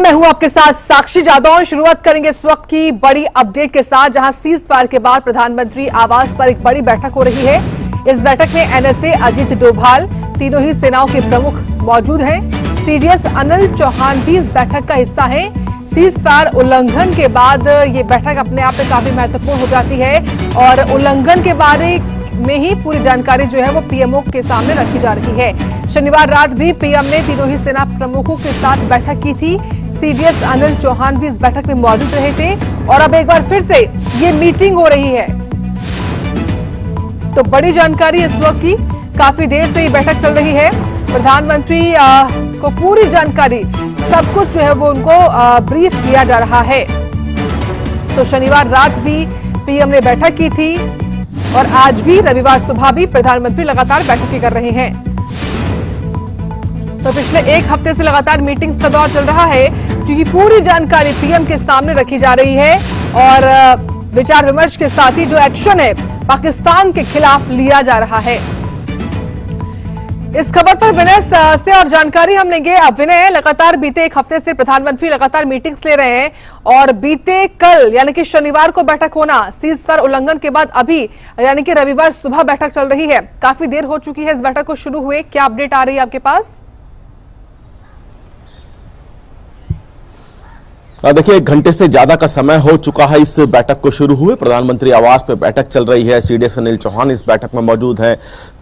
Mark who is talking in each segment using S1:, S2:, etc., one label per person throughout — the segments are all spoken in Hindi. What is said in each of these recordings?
S1: मैं हूं आपके साथ साक्षी जादौन। शुरुआत करेंगे इस वक्त की बड़ी अपडेट के साथ, जहां सीज फायर के बाद प्रधानमंत्री आवास पर एक बड़ी बैठक हो रही है। इस बैठक में एनएसए अजीत डोभाल, तीनों ही सेनाओं के प्रमुख मौजूद हैं। सीडीएस अनिल चौहान भी इस बैठक का हिस्सा है। सीज फायर उल्लंघन के बाद ये बैठक अपने आप में काफी महत्वपूर्ण हो जाती है और उल्लंघन के बारे में ही पूरी जानकारी जो है वो पीएमओ के सामने रखी जा रही है। शनिवार रात भी पीएम ने तीनों ही सेना प्रमुखों के साथ बैठक की थी। सीडीएस अनिल चौहान भी इस बैठक में मौजूद रहे थे और अब एक बार फिर से ये मीटिंग हो रही है। तो बड़ी जानकारी इस वक्त की, काफी देर से ये बैठक चल रही है। प्रधानमंत्री को पूरी जानकारी, सब कुछ जो है वो उनको ब्रीफ किया जा रहा है। तो शनिवार रात भी पीएम ने बैठक की थी और आज भी रविवार सुबह भी प्रधानमंत्री लगातार बैठकें कर रहे हैं। तो पिछले एक हफ्ते से लगातार मीटिंग्स का दौर चल रहा है, क्योंकि पूरी जानकारी पीएम के सामने रखी जा रही है और विचार विमर्श के साथ ही जो एक्शन है पाकिस्तान के खिलाफ लिया जा रहा है। इस खबर पर विनय से और जानकारी हम लेंगे। अब विनय, लगातार बीते एक हफ्ते से प्रधानमंत्री लगातार मीटिंग्स ले रहे हैं और बीते कल यानी कि शनिवार को बैठक होना, सीज फायर उल्लंघन के बाद अभी यानी कि रविवार सुबह बैठक चल रही है। काफी देर हो चुकी है इस बैठक को शुरू हुए, क्या अपडेट आ रही है आपके पास?
S2: देखिए, 1 घंटे से ज्यादा का समय हो चुका है इस बैठक को शुरू हुए। प्रधानमंत्री आवास पे बैठक चल रही है। सीडीएस अनिल चौहान इस बैठक में मौजूद हैं।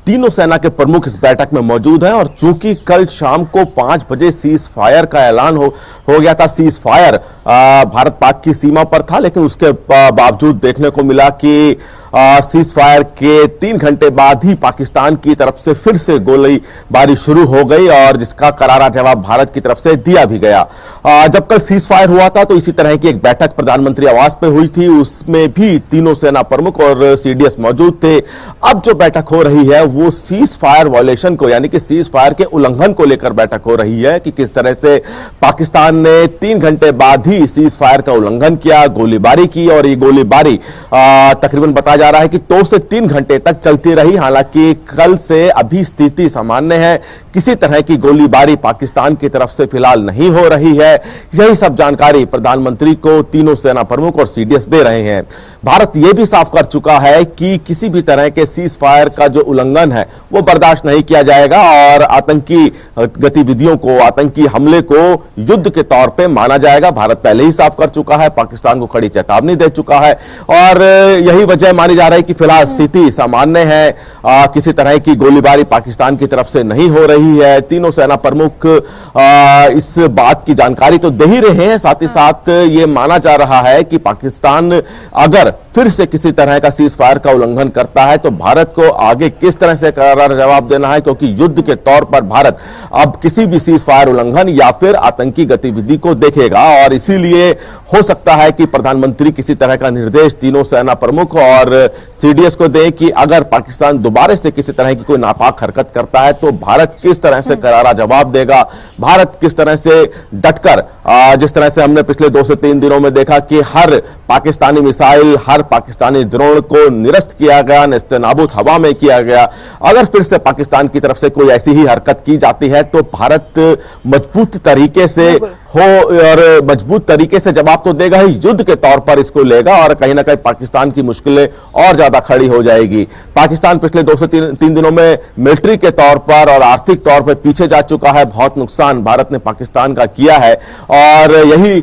S2: तीनों सेना के प्रमुख इस बैठक में मौजूद हैं और चूंकि कल शाम को 5 बजे सीज फायर का ऐलान हो गया था। सीज फायर भारत पाक की सीमा पर था, लेकिन उसके बावजूद देखने को मिला कि सीज फायर के 3 घंटे बाद ही पाकिस्तान की तरफ से फिर से गोलीबारी शुरू हो गई और जिसका करारा जवाब भारत की तरफ से दिया भी गया। जब कल सीज फायर हुआ था तो इसी तरह की एक बैठक प्रधानमंत्री आवास पे हुई थी, उसमें भी तीनों सेना प्रमुख और सीडीएस मौजूद थे। अब जो बैठक हो रही है वो सीज फायर वायलेशन को, यानी कि सीज फायर के उल्लंघन को लेकर बैठक हो रही है कि किस तरह से पाकिस्तान ने 3 घंटे बाद ही सीज फायर का उल्लंघन किया, गोलीबारी की और ये गोलीबारी तकरीबन बताया जा रहा है कि 2 से 3 घंटे तक चलती रही। हालांकि कल से अभी स्थिति सामान्य है, किसी तरह की गोलीबारी पाकिस्तान की तरफ से फिलहाल नहीं हो रही है। यही सब जानकारी प्रधानमंत्री को तीनों सेना प्रमुख और सीडीएस दे रहे हैं। भारत यह भी साफ कर चुका है कि किसी भी तरह के सीज फायर का जो उल्लंघन है वो बर्दाश्त नहीं किया जाएगा और आतंकी गतिविधियों को, आतंकी हमले को युद्ध के तौर पे माना जाएगा। भारत पहले ही साफ कर चुका है, पाकिस्तान को कड़ी चेतावनी दे चुका है और यही वजह मानी जा रही है कि फिलहाल स्थिति सामान्य है। किसी तरह की गोलीबारी पाकिस्तान की तरफ से नहीं हो रही है। तीनों सेना प्रमुख इस बात की जानकारी तो दे ही रहे हैं, साथ ही साथ ये माना जा रहा है कि पाकिस्तान अगर फिर से किसी तरह का सीज फायर का उल्लंघन करता है तो भारत को आगे किस तरह से करारा जवाब देना है, क्योंकि युद्ध के तौर पर भारत अब किसी भी सीज फायर उल्लंघन या फिर आतंकी गतिविधि को देखेगा और इसीलिए हो सकता है कि प्रधानमंत्री किसी तरह का निर्देश तीनों सेना प्रमुख और सीडीएस को दें कि अगर पाकिस्तान दोबारा से किसी तरह की कोई नापाक हरकत करता है तो भारत किस तरह से करारा जवाब देगा, भारत किस तरह से डटकर, जिस तरह से हमने पिछले 2 से 3 दिनों में देखा कि हर पाकिस्तानी मिसाइल, हर पाकिस्तानी ड्रोन को निरस्त किया गया, नेस्तनाबूद हवा में किया गया। अगर फिर से पाकिस्तान की तरफ से कोई ऐसी ही हरकत की जाती है तो भारत मजबूत तरीके से और मजबूत तरीके से जवाब तो देगा ही, युद्ध के तौर पर इसको लेगा और कहीं ना कहीं पाकिस्तान की मुश्किलें और ज्यादा खड़ी हो जाएगी। पाकिस्तान पिछले 2 से 3 दिनों में मिलिट्री के तौर पर और आर्थिक तौर पर पीछे जा चुका है। बहुत नुकसान भारत ने पाकिस्तान का किया है और यही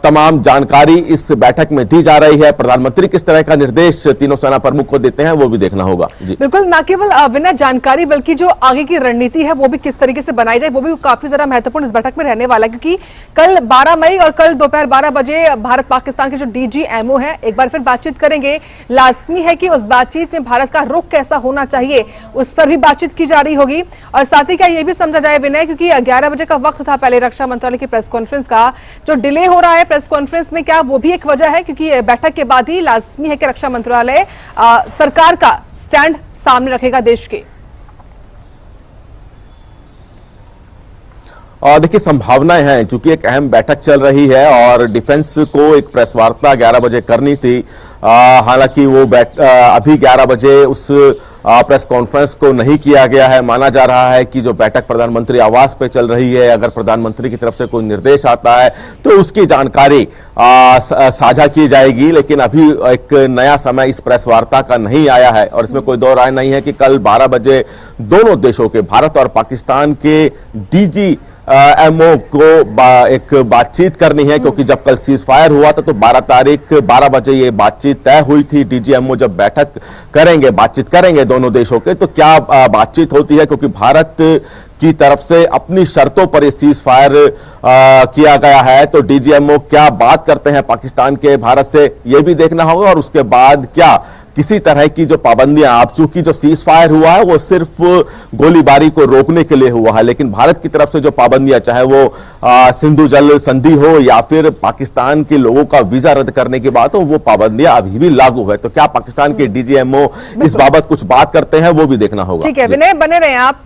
S2: तमाम जानकारी इस बैठक में दी जा रही है। प्रधानमंत्री किस तरह का निर्देश तीनों सेना प्रमुख को देते हैं वो भी देखना होगा। जी
S1: बिल्कुल, न केवल विनय जानकारी बल्कि जो आगे की रणनीति है वो भी किस तरीके से बनाई जाए वो भी काफी ज्यादा महत्वपूर्ण इस बैठक में रहने वाला है, क्योंकि कल 12 मई और कल दोपहर 12 बजे भारत पाकिस्तान के जो डीजीएमओ है एक बार फिर बातचीत करेंगे। लाजमी है कि उस बातचीत में भारत का रुख कैसा होना चाहिए उस पर भी बातचीत की जा रही होगी और साथ ही क्या ये भी समझा जाए विनय, क्योंकि 11 बजे का वक्त था पहले रक्षा मंत्रालय की प्रेस कॉन्फ्रेंस का, जो डिले हो रहा है प्रेस कॉन्फ्रेंस में, क्या वो भी एक वजह है? क्योंकि बैठक के बाद ही लाजमी है कि रक्षा मंत्रालय सरकार का स्टैंड सामने रखेगा देश के।
S2: देखिए, संभावनाएं हैं, चूंकि एक अहम बैठक चल रही है और डिफेंस को एक प्रेस वार्ता 11 बजे करनी थी। हालांकि वो अभी 11 बजे उस प्रेस कॉन्फ्रेंस को नहीं किया गया है। माना जा रहा है कि जो बैठक प्रधानमंत्री आवास पे चल रही है, अगर प्रधानमंत्री की तरफ से कोई निर्देश आता है तो उसकी जानकारी साझा की जाएगी। लेकिन अभी एक नया समय इस प्रेस वार्ता का नहीं आया है और इसमें कोई दो राय नहीं है कि कल 12 बजे दोनों देशों के, भारत और पाकिस्तान के डीजी एमओ को एक बातचीत करनी है, क्योंकि जब कल सीज फायर हुआ था तो 12 तारीख 12 बजे ये बातचीत तय हुई थी। डीजीएमओ जब बैठक करेंगे, बातचीत करेंगे दोनों देशों के, तो क्या बातचीत होती है, क्योंकि भारत की तरफ से अपनी शर्तों पर ये सीज फायर किया गया है, तो डीजीएमओ क्या बात करते हैं पाकिस्तान के भारत से, ये भी देखना होगा। और उसके बाद क्या किसी तरह की जो पाबंदियां, आप चूंकि जो सीज फायर हुआ है वो सिर्फ गोलीबारी को रोकने के लिए हुआ है, लेकिन भारत की तरफ से जो पाबंदियां, चाहे वो सिंधु जल संधि हो या फिर पाकिस्तान के लोगों का वीजा रद्द करने की बात हो, वो पाबंदियां अभी भी लागू है। तो क्या पाकिस्तान के डीजीएमओ इस बाबत कुछ बात करते हैं, वो भी देखना होगा।
S1: ठीक है विनय, बने रहे आप।